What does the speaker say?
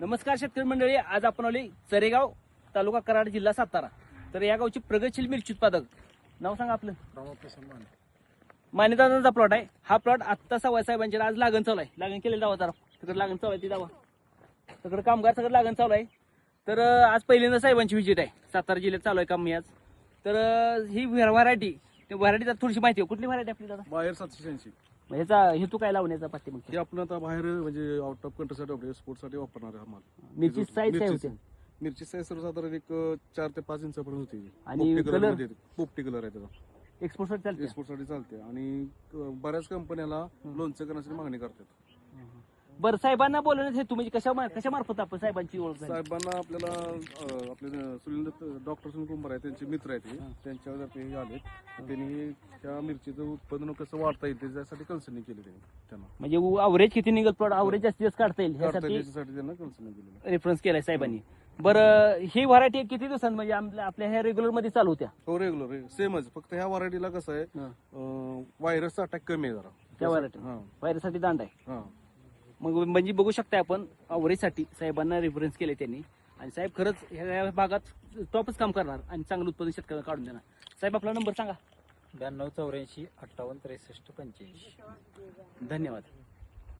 नमस्कार शेतकरी मंडळी, आज आपण आले चरेगाव, तालुका कराड, जिल्हा सातारा. तर या गावचे प्रगतशील मिरची उत्पादक, नाव सांगा आपलं. मानेदारांचा प्लॉट आहे हा. प्लॉट आत्ता सवाय साहेबांच्या आज लागण चालू आहे. लागण केलेलं दावा जरा तिकडे लागण चालू आहे, ती दावा सगळं कामगार सगळं लागण चालू आहे. तर आज पहिल्यांदा साहेबांची विजिट आहे. सातारा जिल्ह्यात चालू आहे काम मी आज. तर ही व्हरायटी, त्या व्हरायटीचा थोडीशी माहिती आहे. कुठली व्हरायटी आपली दादा? बाहेर 780. ह्याचा हेतू काय लावण्याचा पाठी? मग हे आपण आता बाहेर म्हणजे आउट ऑफ कंट्रीसाठी आपल्या एक्सपोर्टसाठी वापरणार आहे माल. मिरची साईज काय होते? मिरची साईज सर्वसाधारण एक 4 ते 5 इंचापर्यंत होती. आणि कलर? पोपटी कलर आहे त्याचा. एक्सपोर्ट साठी एक्सपोर्टसाठी चालते आणि बऱ्याच कंपन्याला लोणचं करण्यासाठी मागणी करतात. बरं, साहेबांना बोलवण्यात हे तुम्ही कशा मार्फत आपण साहेबांची ओळख झाली? साहेबांना आपल्याला आपले सुनील डॉक्टर सुनील कुंभार आहे, त्यांचे मित्र आहेत, त्यांच्यावर ते आले. त्यांनी त्या मिरचीचं उत्पादन कसं वाढता येईल त्याच्यासाठी कन्सल्टिंग केली त्यांना. म्हणजे अवरेज किती निघत प्लॉट, अवरेज जास्तीत जास्त काढता येईल त्याच्यासाठी ह्यासाठी त्यांना कन्सल्टिंग केली. रेफरन्स केलाय साहेबांनी. बरं, ही व्हरायटी किती दिवसांत म्हणजे आपल्या ह्या रेग्युलर मध्ये चालू होत्या? हो, रेग्युलर सेमच. फक्त ह्या व्हरायटीला कसं आहे, व्हायरसचा अटॅक कमी आहे जरा त्या व्हरायटी. व्हायरससाठी दांड आहे. हा. मग म्हणजे बघू शकता आपण, अवरेजसाठी साहेबांना रेफरन्स केले त्यांनी. आणि साहेब खरंच ह्या भागात टॉपच काम करणार आणि चांगलं उत्पादन शेतकऱ्याला काढून देणार. साहेब आपला नंबर सांगा. 92 84 58 63 85. धन्यवाद.